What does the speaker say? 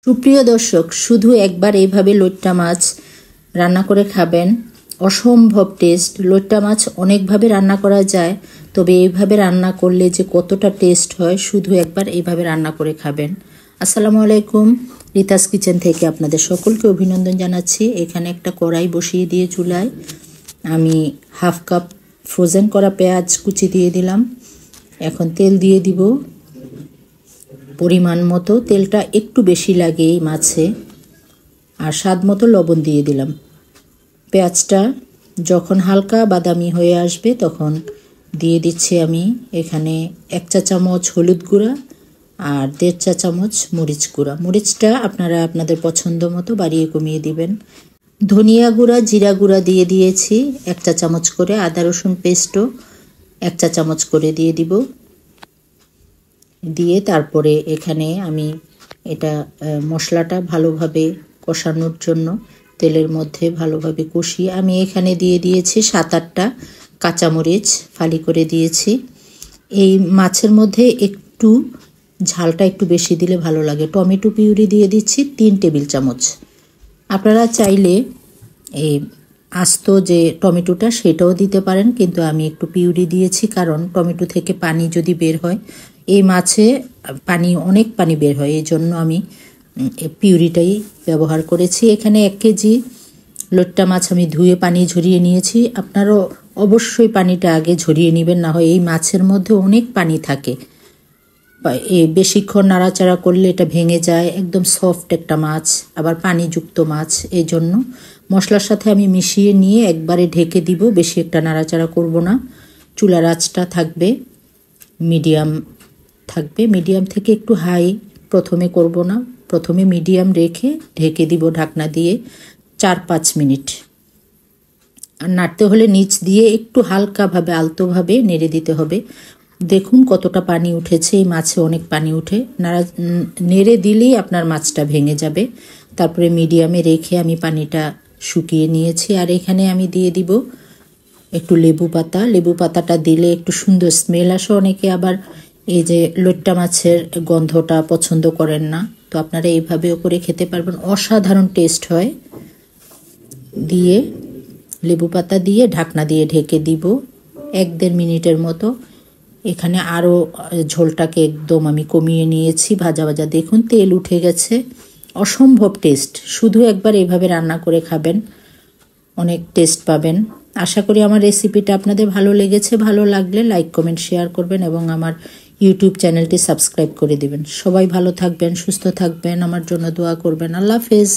সুপ্রিয় দর্শক, শুধু একবার এইভাবে লইট্টা মাছ রান্না করে খাবেন, অসম্ভব টেস্ট। লইট্টা মাছ অনেকভাবে রান্না করা যায়, তবে এইভাবে রান্না করলে যে কতটা টেস্ট হয় শুধু একবার এইভাবে রান্না করে খাবেন। আসসালামু আলাইকুম, রিতাস কিচেন থেকে আপনাদের সকলকে অভিনন্দন জানাচ্ছি। এখানে একটা কড়াই বসিয়ে দিয়ে চুলায় আমি হাফ কাপ ফ্রোজেন করা পেঁয়াজ কুচি দিয়ে দিলাম। এখন তেল দিয়ে দিব পরিমাণ মতো, তেলটা একটু বেশি লাগে এই মাছে, আর স্বাদ মতো লবণ দিয়ে দিলাম। পেঁয়াজটা যখন হালকা বাদামি হয়ে আসবে তখন দিয়ে দিচ্ছি আমি এখানে 1 চা চামচ হলুদ গুঁড়া আর 1.5 চা চামচ মরিচ গুঁড়া। মরিচটা আপনারা আপনাদের পছন্দ মতো বাড়িয়ে কমিয়ে দিবেন। ধনিয়া গুঁড়া, জিরা গুঁড়া দিয়ে দিয়েছি 1 চা চামচ করে, আদা রসুন পেস্টও 1 চা চামচ করে দিয়ে দিব। দিয়ে তারপরে এখানে আমি এটা মশলাটা ভালোভাবে কষানোর জন্য তেলের মধ্যে ভালোভাবে কষিয়ে আমি এখানে দিয়ে দিয়েছি 7-8টা কাঁচামরিচ ফালি করে দিয়েছি। এই মাছের মধ্যে একটু ঝালটা একটু বেশি দিলে ভালো লাগে। টমেটো পিউরি দিয়ে দিচ্ছি 3 টেবিল চামচ। আপনারা চাইলে এই আস্ত যে টমেটোটা সেটাও দিতে পারেন, কিন্তু আমি একটু পিউরি দিয়েছি কারণ টমেটো থেকে পানি যদি বের হয়, এই মাছে অনেক পানি বের হয়, এই জন্য আমি পিউরিটাই ব্যবহার করেছি। এখানে 1 কেজি লইট্টা মাছ আমি ধুয়ে পানি ঝরিয়ে নিয়েছি। আপনারাও অবশ্যই পানিটা আগে ঝরিয়ে নেবেন, না হয় এই মাছের মধ্যে অনেক পানি থাকে। বেশিক্ষণ নাড়াচাড়া করলে এটা ভেঙে যায়। একদম সফট একটা মাছ, আবার পানিযুক্ত মাছ, এই জন্য মশলার সাথে আমি মিশিয়ে নিয়ে একবারে ঢেকে দিব। বেশি একটা নাড়াচাড়া করব না। চুলার আঁচটা থাকবে মিডিয়াম, মিডিয়াম থেকে একটু হাই প্রথমে করব না, প্রথমে মিডিয়াম রেখে ঢেকে দিব ঢাকনা দিয়ে 4-5 মিনিট। আর নাড়তে হলে নিচ দিয়ে একটু হালকাভাবে আলতোভাবে নেড়ে দিতে হবে। দেখুন কতটা পানি উঠেছে, এই মাছে অনেক পানি উঠে। নেড়ে দিলেই আপনার মাছটা ভেঙে যাবে। তারপরে মিডিয়ামে রেখে আমি পানিটা শুকিয়ে নিয়েছি। আর এখানে আমি দিয়ে দিব একটু লেবু পাতা। লেবু পাতাটা দিলে একটু সুন্দর স্মেল আসে। অনেকে আবার এই যে লইট্টা মাছের গন্ধটা পছন্দ করেন না, তো আপনারা এইভাবেও করে খেতে পারবেন, অসাধারণ টেস্ট হয়। দিয়ে লেবু পাতা দিয়ে ঢাকনা দিয়ে ঢেকে দিব 1-1.5 মিনিটের মতো। এখানে আরও ঝোলটাকে একদম আমি কমিয়ে নিয়েছি, ভাজা ভাজা। দেখুন তেল উঠে গেছে, অসম্ভব টেস্ট। শুধু একবার এইভাবে রান্না করে খাবেন, অনেক টেস্ট পাবেন। আশা করি আমার রেসিপিটা আপনাদের ভালো লেগেছে। ভালো লাগলে লাইক, কমেন্ট, শেয়ার করবেন এবং আমার ইউটিউব চ্যানেলটি সাবস্ক্রাইব করে দিবেন। সবাই ভালো থাকবেন, সুস্থ থাকবেন, আমার জন্য দোয়া করবেন। আল্লাহ হাফেজ।